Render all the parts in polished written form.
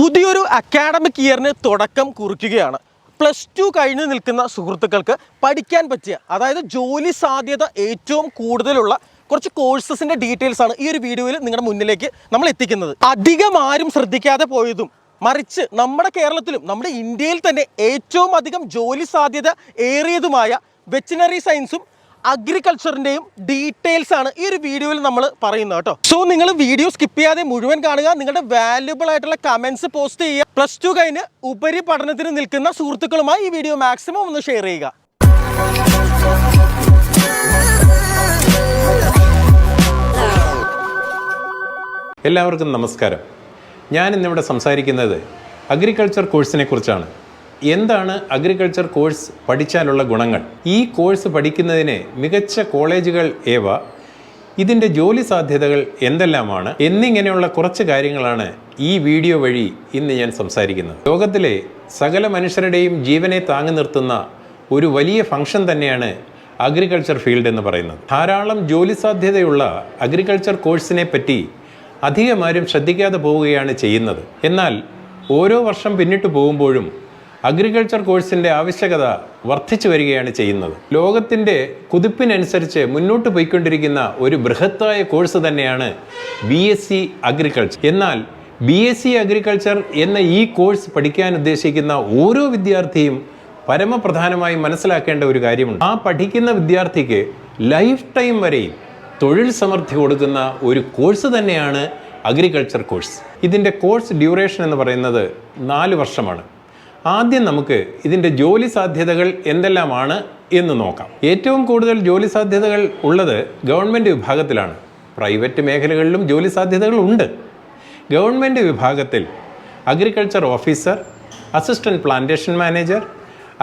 പുതിയൊരു അക്കാഡമിക് ഇയറിന് തുടക്കം കുറിക്കുകയാണ്. +2 കഴിഞ്ഞ് നിൽക്കുന്ന സുഹൃത്തുക്കൾക്ക് പഠിക്കാൻ പറ്റിയ, അതായത് ജോലി സാധ്യത ഏറ്റവും കൂടുതലുള്ള കുറച്ച് കോഴ്സസിൻ്റെ ഡീറ്റെയിൽസ് ആണ് ഈ ഒരു വീഡിയോയിൽ നിങ്ങളുടെ മുന്നിലേക്ക് നമ്മൾ എത്തിക്കുന്നത്. അധികം ആരും ശ്രദ്ധിക്കാതെ പോയതും മറിച്ച് നമ്മുടെ കേരളത്തിലും നമ്മുടെ ഇന്ത്യയിൽ തന്നെ ഏറ്റവും അധികം ജോലി സാധ്യത ഏറിയതുമായ വെറ്റിനറി സയൻസും അഗ്രികൾച്ചറിൻ്റെയും ഡീറ്റെയിൽസ് ആണ് ഈ ഒരു വീഡിയോയിൽ നമ്മൾ പറയുന്നത് കേട്ടോ. സോ നിങ്ങൾ വീഡിയോ സ്കിപ്പ് ചെയ്യാതെ മുഴുവൻ കാണുക. നിങ്ങളുടെ വാല്യുബിൾ ആയിട്ടുള്ള കമൻസ് പോസ്റ്റ് ചെയ്യുക. +2 കഴിഞ്ഞ് ഉപരിപഠനത്തിന് നിൽക്കുന്ന സുഹൃത്തുക്കളുമായി ഈ വീഡിയോ മാക്സിമം ഒന്ന് ഷെയർ ചെയ്യുക. എല്ലാവർക്കും നമസ്കാരം. ഞാൻ ഇന്നിവിടെ സംസാരിക്കുന്നത് അഗ്രികൾച്ചർ കോഴ്സിനെ കുറിച്ചാണ്. എന്താണ് അഗ്രികൾച്ചർ കോഴ്സ് പഠിച്ചാലുള്ള ഗുണങ്ങൾ, ഈ കോഴ്സ് പഠിക്കുന്നതിന് മികച്ച കോളേജുകൾ ഏവ, ഇതിൻ്റെ ജോലി സാധ്യതകൾ എന്തെല്ലാമാണ് എന്നിങ്ങനെയുള്ള കുറച്ച് കാര്യങ്ങളാണ് ഈ വീഡിയോ വഴി ഇന്ന് ഞാൻ സംസാരിക്കുന്നത്. ലോകത്തിലെ സകല മനുഷ്യരുടെയും ജീവനെ താങ്ങി നിർത്തുന്ന ഒരു വലിയ ഫംഗ്ഷൻ തന്നെയാണ് അഗ്രികൾച്ചർ ഫീൽഡ് എന്ന് പറയുന്നത്. ധാരാളം ജോലി സാധ്യതയുള്ള അഗ്രികൾച്ചർ കോഴ്സിനെ പറ്റി അധികമാരും ശ്രദ്ധിക്കാതെ പോവുകയാണ് ചെയ്യുന്നത്. എന്നാൽ ഓരോ വർഷം പിന്നിട്ട് പോകുമ്പോഴും അഗ്രികൾച്ചർ കോഴ്സിൻ്റെ ആവശ്യകത വർദ്ധിച്ചു വരികയാണ് ചെയ്യുന്നത്. ലോകത്തിൻ്റെ കുതിപ്പിനനുസരിച്ച് മുന്നോട്ട് പോയിക്കൊണ്ടിരിക്കുന്ന ഒരു ബൃഹത്തായ കോഴ്സ് തന്നെയാണ് BSc അഗ്രികൾച്ചർ. എന്നാൽ BSc അഗ്രികൾച്ചർ എന്ന ഈ കോഴ്സ് പഠിക്കാൻ ഉദ്ദേശിക്കുന്ന ഓരോ വിദ്യാർത്ഥിയും പരമപ്രധാനമായി മനസ്സിലാക്കേണ്ട ഒരു കാര്യമുണ്ട്. ആ പഠിക്കുന്ന വിദ്യാർത്ഥിക്ക് ലൈഫ് ടൈം വരെയും തൊഴിൽ സമൃദ്ധി കൊടുക്കുന്ന ഒരു കോഴ്സ് തന്നെയാണ് അഗ്രികൾച്ചർ കോഴ്സ്. ഇതിൻ്റെ കോഴ്സ് ഡ്യൂറേഷൻ എന്ന് പറയുന്നത് 4 വർഷമാണ്. ആദ്യം നമുക്ക് ഇതിൻ്റെ ജോലി സാധ്യതകൾ എന്തെല്ലാമാണ് എന്ന് നോക്കാം. ഏറ്റവും കൂടുതൽ ജോലി സാധ്യതകൾ ഉള്ളത് ഗവൺമെൻറ് വിഭാഗത്തിലാണ്. പ്രൈവറ്റ് മേഖലകളിലും ജോലി സാധ്യതകൾ ഉണ്ട്. ഗവൺമെൻറ് വിഭാഗത്തിൽ agriculture officer, assistant plantation manager,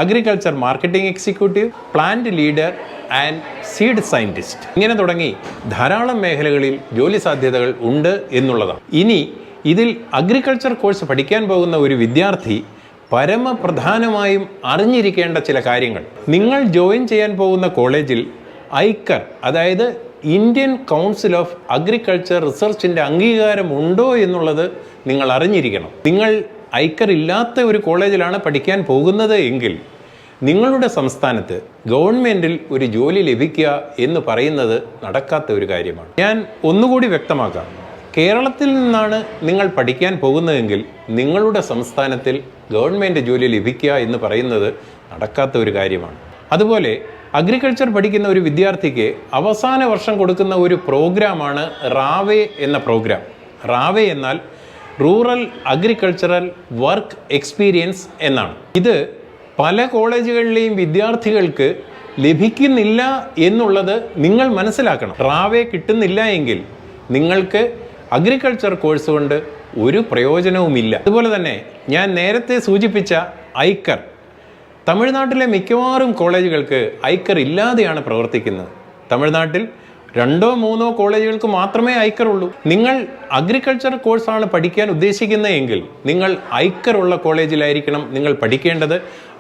agriculture marketing executive, plant leader and seed scientist, ഇങ്ങനെ തുടങ്ങി ധാരാളം മേഖലകളിൽ ജോലി സാധ്യതകൾ ഉണ്ട് എന്നുള്ളതാണ്. ഇനി ഇതിൽ അഗ്രികൾച്ചർ കോഴ്സ് പഠിക്കാൻ പോകുന്ന ഒരു വിദ്യാർത്ഥി പരമപ്രധാനമായും അറിഞ്ഞിരിക്കേണ്ട ചില കാര്യങ്ങൾ. നിങ്ങൾ ജോയിൻ ചെയ്യാൻ പോകുന്ന കോളേജിൽ ഐക്കർ, അതായത് ഇന്ത്യൻ കൗൺസിൽ ഓഫ് അഗ്രികൾച്ചർ റിസർച്ചിൻ്റെ അംഗീകാരം ഉണ്ടോ എന്നുള്ളത് നിങ്ങൾ അറിഞ്ഞിരിക്കണം. നിങ്ങൾ ഐക്കർ ഇല്ലാത്ത ഒരു കോളേജിലാണ് പഠിക്കാൻ പോകുന്നത് എങ്കിൽ നിങ്ങളുടെ സംസ്ഥാനത്ത് ഗവൺമെൻറ്റിൽ ഒരു ജോലി ലഭിക്കുക എന്ന് പറയുന്നത് നടക്കാത്ത ഒരു കാര്യമാണ്. ഞാൻ ഒന്നുകൂടി വ്യക്തമാക്കാം. കേരളത്തിൽ നിന്നാണ് നിങ്ങൾ പഠിക്കാൻ പോകുന്നതെങ്കിൽ നിങ്ങളുടെ സംസ്ഥാനത്തിൽ ഗവൺമെൻറ് ജോലി ലഭിക്കുക എന്ന് പറയുന്നത് നടക്കാത്ത ഒരു കാര്യമാണ്. അതുപോലെ അഗ്രികൾച്ചർ പഠിക്കുന്ന ഒരു വിദ്യാർത്ഥിക്ക് അവസാന വർഷം കൊടുക്കുന്ന ഒരു പ്രോഗ്രാമാണ് റാവേ എന്ന പ്രോഗ്രാം. റാവേ എന്നാൽ റൂറൽ അഗ്രികൾച്ചറൽ വർക്ക് എക്സ്പീരിയൻസ് എന്നാണ്. ഇത് പല കോളേജുകളിലെയും വിദ്യാർത്ഥികൾക്ക് ലഭിക്കുന്നില്ല എന്നുള്ളത് നിങ്ങൾ മനസ്സിലാക്കണം. റാവേ കിട്ടുന്നില്ല എങ്കിൽ നിങ്ങൾക്ക് അഗ്രികൾച്ചർ കോഴ്സ് കൊണ്ട് ഒരു പ്രയോജനവുമില്ല. അതുപോലെ തന്നെ ഞാൻ നേരത്തെ സൂചിപ്പിച്ച ഐക്കർ, തമിഴ്നാട്ടിലെ മിക്കവാറും കോളേജുകൾക്ക് ഐക്കർ ഇല്ലാതെയാണ് പ്രവർത്തിക്കുന്നത്. തമിഴ്നാട്ടിൽ 2 or 3 കോളേജുകൾക്ക് മാത്രമേ ഐക്കർ ഉള്ളൂ. നിങ്ങൾ അഗ്രികൾച്ചർ കോഴ്സാണ് പഠിക്കാൻ ഉദ്ദേശിക്കുന്നതെങ്കിൽ നിങ്ങൾ ഐക്കർ ഉള്ള കോളേജിലായിരിക്കണം നിങ്ങൾ പഠിക്കേണ്ടത്.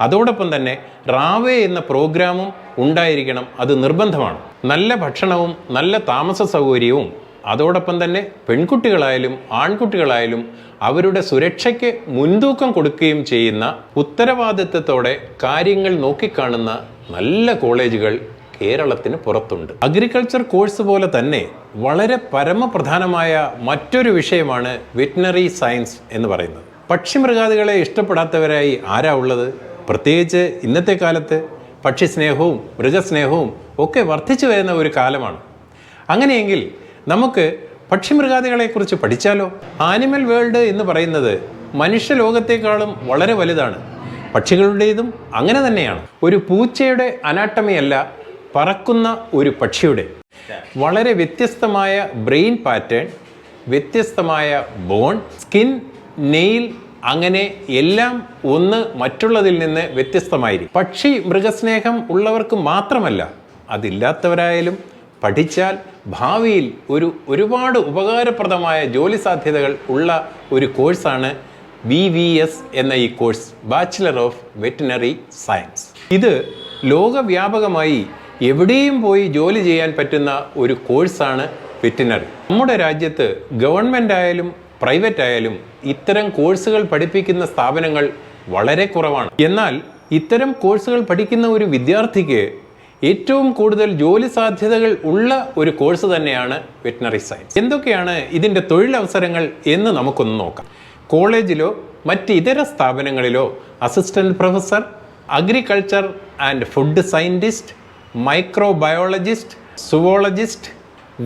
അതോടൊപ്പം തന്നെ റാവേ എന്ന പ്രോഗ്രാമും ഉണ്ടായിരിക്കണം, അത് നിർബന്ധമാണ്. നല്ല ഭക്ഷണവും നല്ല താമസ സൗകര്യവും, അതോടൊപ്പം തന്നെ പെൺകുട്ടികളായാലും ആൺകുട്ടികളായാലും അവരുടെ സുരക്ഷയ്ക്ക് മുൻതൂക്കം കൊടുക്കുകയും ചെയ്യുന്ന ഉത്തരവാദിത്വത്തോടെ കാര്യങ്ങൾ നോക്കിക്കാണുന്ന നല്ല കോളേജുകൾ കേരളത്തിന് പുറത്തുണ്ട്. അഗ്രികൾച്ചർ കോഴ്സ് പോലെ തന്നെ വളരെ പരമപ്രധാനമായ മറ്റൊരു വിഷയമാണ് വെറ്റിനറി സയൻസ് എന്ന് പറയുന്നത്. പക്ഷിമൃഗാദികളെ ഇഷ്ടപ്പെടാത്തവരായി ആരാ ഉള്ളത്? പ്രത്യേകിച്ച് ഇന്നത്തെ കാലത്ത് പക്ഷിസ്നേഹവും മൃഗസ്നേഹവും ഒക്കെ വർദ്ധിച്ചു വരുന്ന ഒരു കാലമാണ്. അങ്ങനെയെങ്കിൽ നമുക്ക് പക്ഷിമൃഗാദികളെക്കുറിച്ച് പഠിച്ചാലോ? ആനിമൽ വേൾഡ് എന്ന് പറയുന്നത് മനുഷ്യലോകത്തെക്കാളും വളരെ വലുതാണ്. പക്ഷികളുടേതും അങ്ങനെ തന്നെയാണ്. ഒരു പൂച്ചയുടെ അനാട്ടമി അല്ല പറക്കുന്ന ഒരു പക്ഷിയുടെ. വളരെ വ്യത്യസ്തമായ ബ്രെയിൻ പാറ്റേൺ, വ്യത്യസ്തമായ ബോൺ, സ്കിൻ, നെയിൽ, അങ്ങനെ എല്ലാം ഒന്ന് മറ്റുള്ളതിൽ നിന്ന് വ്യത്യസ്തമായിരിക്കും. പക്ഷി മൃഗസ്നേഹം ഉള്ളവർക്ക് മാത്രമല്ല, അതില്ലാത്തവരായാലും പഠിച്ചാൽ ഭാവിയിൽ ഒരുപാട് ഉപകാരപ്രദമായ ജോലി സാധ്യതകൾ ഉള്ള ഒരു കോഴ്സാണ് BVS എന്ന ഈ course, bachelor of veterinary science. ഇത് ലോകവ്യാപകമായി എവിടെയും പോയി ജോലി ചെയ്യാൻ പറ്റുന്ന ഒരു കോഴ്സാണ് വെറ്റിനറി. നമ്മുടെ രാജ്യത്ത് ഗവൺമെൻറ് ആയാലും പ്രൈവറ്റ് ആയാലും ഇത്തരം കോഴ്സുകൾ പഠിപ്പിക്കുന്ന സ്ഥാപനങ്ങൾ വളരെ കുറവാണ്. എന്നാൽ ഇത്തരം കോഴ്സുകൾ പഠിക്കുന്ന ഒരു വിദ്യാർത്ഥിക്ക് ഏറ്റവും കൂടുതൽ ജോലി സാധ്യതകൾ ഉള്ള ഒരു കോഴ്സ് തന്നെയാണ് വെറ്റിനറി സയൻസ്. എന്തൊക്കെയാണ് ഇതിൻ്റെ തൊഴിലവസരങ്ങൾ എന്ന് നമുക്കൊന്ന് നോക്കാം. കോളേജിലോ മറ്റ് ഇതര സ്ഥാപനങ്ങളിലോ assistant professor, agriculture and food scientist, microbiologist, zoologist,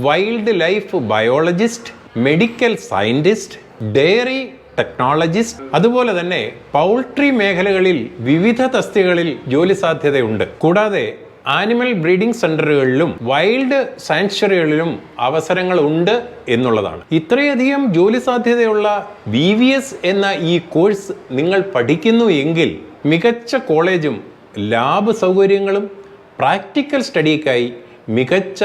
wild life biologist, medical scientist, dairy technologist, അതുപോലെ തന്നെ പൗൾട്രി മേഖലകളിൽ വിവിധ തസ്തികകളിൽ ജോലി സാധ്യതയുണ്ട്. കൂടാതെ ആനിമൽ ബ്രീഡിംഗ് സെന്ററുകളിലും വൈൽഡ് സാങ്ച്വറികളിലും അവസരങ്ങൾ ഉണ്ട് എന്നുള്ളതാണ്. ഇത്രയധികം ജോലി സാധ്യതയുള്ള VVS എന്ന ഈ കോഴ്സ് നിങ്ങൾ പഠിക്കുന്നു എങ്കിൽ മികച്ച കോളേജും ലാബ് സൗകര്യങ്ങളും പ്രാക്ടിക്കൽ സ്റ്റഡിക്കായി മികച്ച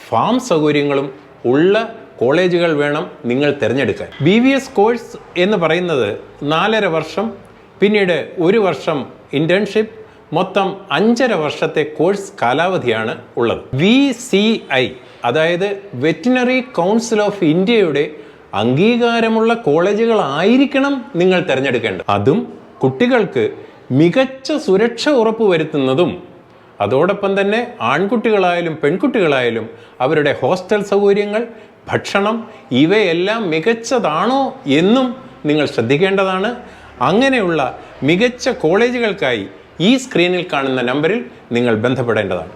ഫാം സൗകര്യങ്ങളും ഉള്ള കോളേജുകൾ വേണം നിങ്ങൾ തിരഞ്ഞെടുക്കാൻ. VVS കോഴ്സ് എന്ന് പറയുന്നത് 4.5 വർഷം, പിന്നീട് 1 വർഷം ഇന്റേൺഷിപ്പ്, മൊത്തം 5.5 വർഷത്തെ കോഴ്സ് കാലാവധിയാണ് ഉള്ളത്. VCI അതായത് വെറ്റിനറി കൗൺസിൽ ഓഫ് ഇന്ത്യയുടെ അംഗീകാരമുള്ള കോളേജുകളായിരിക്കണം നിങ്ങൾ തിരഞ്ഞെടുക്കേണ്ടത്. അതും കുട്ടികൾക്ക് മികച്ച സുരക്ഷ ഉറപ്പുവരുത്തുന്നതും അതോടൊപ്പം തന്നെ ആൺകുട്ടികളായാലും പെൺകുട്ടികളായാലും അവരുടെ ഹോസ്റ്റൽ സൗകര്യങ്ങൾ, ഭക്ഷണം ഇവയെല്ലാം മികച്ചതാണോ എന്നും നിങ്ങൾ ശ്രദ്ധിക്കേണ്ടതാണ്. അങ്ങനെയുള്ള മികച്ച കോളേജുകൾക്കായി ഈ സ്ക്രീനിൽ കാണുന്ന നമ്പറിൽ നിങ്ങൾ ബന്ധപ്പെടേണ്ടതാണ്.